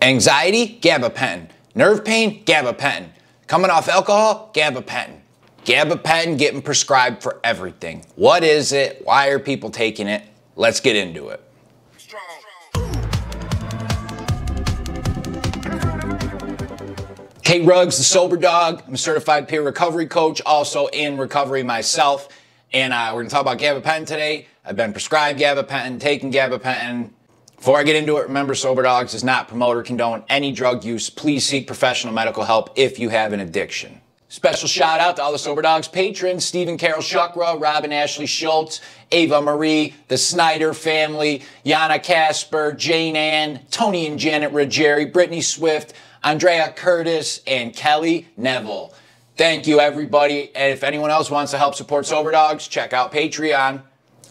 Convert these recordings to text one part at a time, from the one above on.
Anxiety, gabapentin. Nerve pain, gabapentin. Coming off alcohol, gabapentin. Gabapentin getting prescribed for everything. What is it? Why are people taking it? Let's get into it. K-Ruggs The Soberdog. I'm a certified peer recovery coach, also in recovery myself. And we're going to talk about gabapentin today. I've been prescribed gabapentin, taking gabapentin. Before I get into it, remember, Soberdogs does not promote or condone any drug use. Please seek professional medical help if you have an addiction. Special shout out to all the Soberdogs patrons: Stephen Carroll Shukra, Robin Ashley Schultz, Ava Marie, the Snyder family, Yana Casper, Jane Ann, Tony and Janet Ruggieri, Brittany Swift, Andrea Curtis, and Kelly Neville. Thank you, everybody. And if anyone else wants to help support Soberdogs, check out Patreon.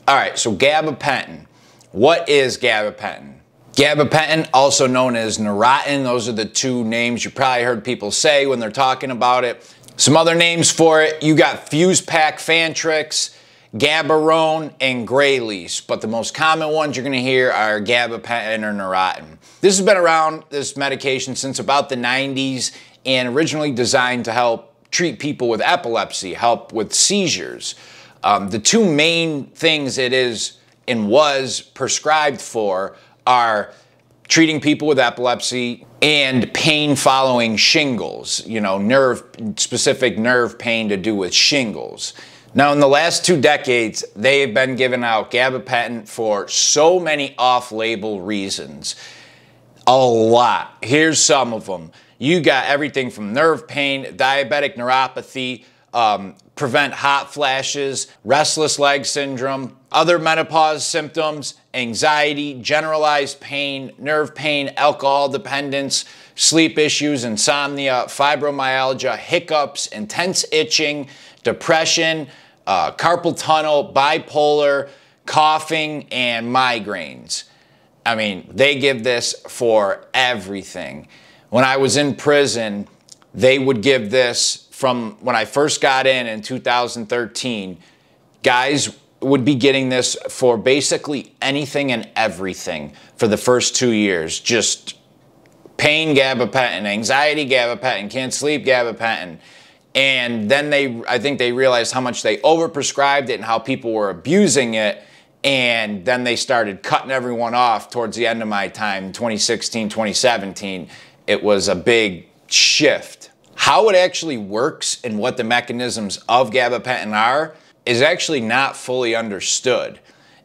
All right, so gabapentin. What is gabapentin? Gabapentin, also known as Neurontin. Those are the two names you probably heard people say when they're talking about it. Some other names for it: you got Fuse-Pak Fantrix, Gabarone, and Graylease. But the most common ones you're going to hear are gabapentin or Neurontin. This has been around, this medication, since about the 90s, and originally designed to help treat people with epilepsy, help with seizures. The two main things it is and was prescribed for are treating people with epilepsy and pain following shingles, you know, specific nerve pain to do with shingles. Now, in the last 2 decades, they have been giving out gabapentin for so many off-label reasons. A lot. Here's some of them. You got everything from nerve pain, diabetic neuropathy, prevent hot flashes, restless leg syndrome, other menopause symptoms, anxiety, generalized pain, nerve pain, alcohol dependence, sleep issues, insomnia, fibromyalgia, hiccups, intense itching, depression, carpal tunnel, bipolar, coughing, and migraines. I mean, they give this for everything. When I was in prison, they would give this from when I first got in 2013. Guys would be getting this for basically anything and everything for the first 2 years. Just pain, gabapentin; anxiety, gabapentin; can't sleep, gabapentin. And then I think they realized how much they overprescribed it and how people were abusing it. And then they started cutting everyone off towards the end of my time, 2016, 2017. It was a big shift. How it actually works and what the mechanisms of gabapentin are is actually not fully understood.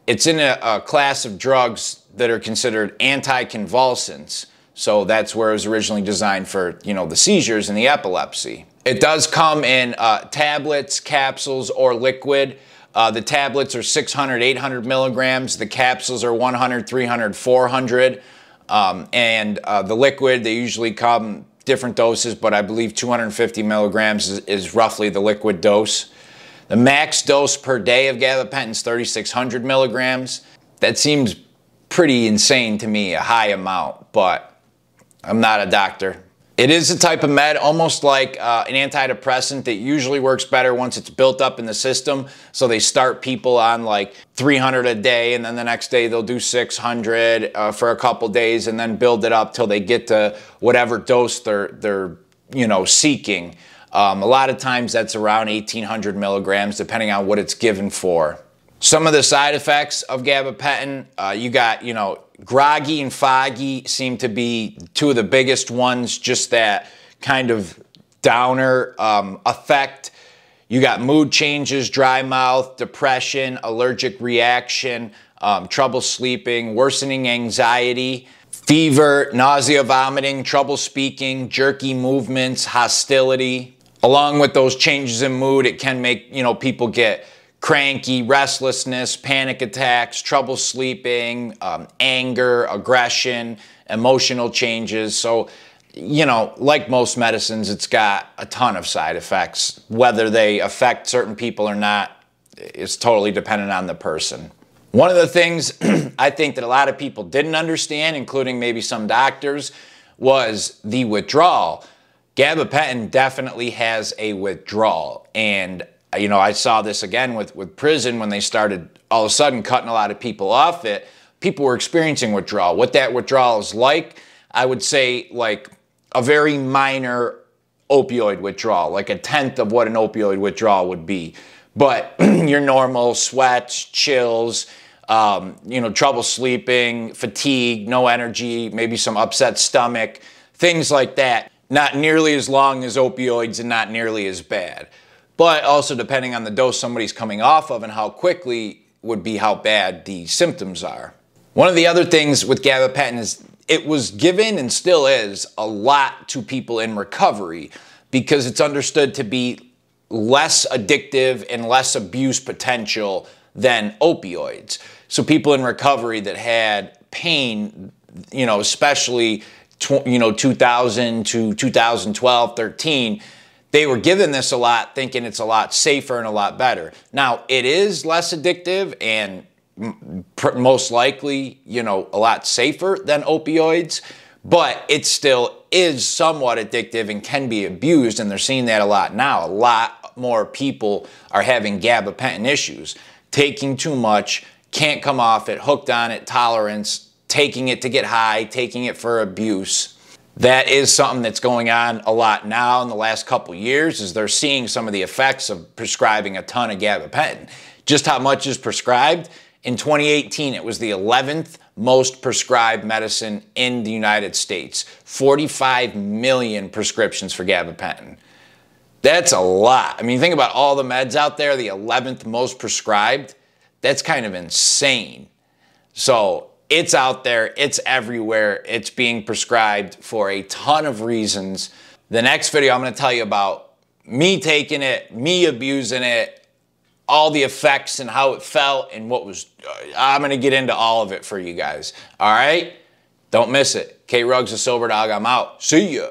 It's in a class of drugs that are considered anticonvulsants. So that's where it was originally designed for, you know, the seizures and the epilepsy. It does come in tablets, capsules, or liquid. The tablets are 600, 800 milligrams. The capsules are 100, 300, 400. And the liquid, they usually come different doses, but I believe 250 milligrams is roughly the liquid dose. The max dose per day of gabapentin is 3,600 milligrams. That seems pretty insane to me, a high amount, but I'm not a doctor. It is a type of med, almost like an antidepressant, that usually works better once it's built up in the system. So they start people on like 300 a day, and then the next day they'll do 600 for a couple days, and then build it up till they get to whatever dose they're seeking. A lot of times that's around 1,800 milligrams, depending on what it's given for. Some of the side effects of gabapentin, you got, groggy and foggy seem to be two of the biggest ones, just that kind of downer effect. You got mood changes, dry mouth, depression, allergic reaction, trouble sleeping, worsening anxiety, fever, nausea, vomiting, trouble speaking, jerky movements, hostility. Along with those changes in mood, it can make, people get cranky, restlessness, panic attacks, trouble sleeping, anger, aggression, emotional changes. So, like most medicines, it's got a ton of side effects. Whether they affect certain people or not is totally dependent on the person. One of the things I think that a lot of people didn't understand, including maybe some doctors, was the withdrawal. Gabapentin definitely has a withdrawal, and I saw this again with prison when they started all of a sudden cutting a lot of people off it. People were experiencing withdrawal. What that withdrawal is like, I would say like a very minor opioid withdrawal, like 1/10 of what an opioid withdrawal would be. But your normal sweats, chills, trouble sleeping, fatigue, no energy, maybe some upset stomach, things like that. Not nearly as long as opioids and not nearly as bad. But also depending on the dose somebody's coming off of and how quickly would be how bad the symptoms are. One of the other things with gabapentin is it was given and still is a lot to people in recovery because it's understood to be less addictive and less abuse potential than opioids. So people in recovery that had pain, especially 2000 to 2012, 13, they were given this a lot thinking it's a lot safer and a lot better. Now, it is less addictive and most likely, a lot safer than opioids, but it still is somewhat addictive and can be abused, and they're seeing that a lot now. A lot more people are having gabapentin issues, taking too much, can't come off it, hooked on it, tolerance, taking it to get high, taking it for abuse. That is something that's going on a lot now in the last couple years, is they're seeing some of the effects of prescribing a ton of gabapentin. Just how much is prescribed? In 2018, it was the 11th most prescribed medicine in the United States. 45 million prescriptions for gabapentin. That's a lot. I mean, think about all the meds out there, the 11th most prescribed. That's kind of insane. So it's out there, it's everywhere, it's being prescribed for a ton of reasons. The next video, I'm going to tell you about me taking it, me abusing it, all the effects and how it felt and what was, I'm going to get into all of it for you guys. All right? Don't miss it. K-Ruggs The Soberdog, I'm out. See ya.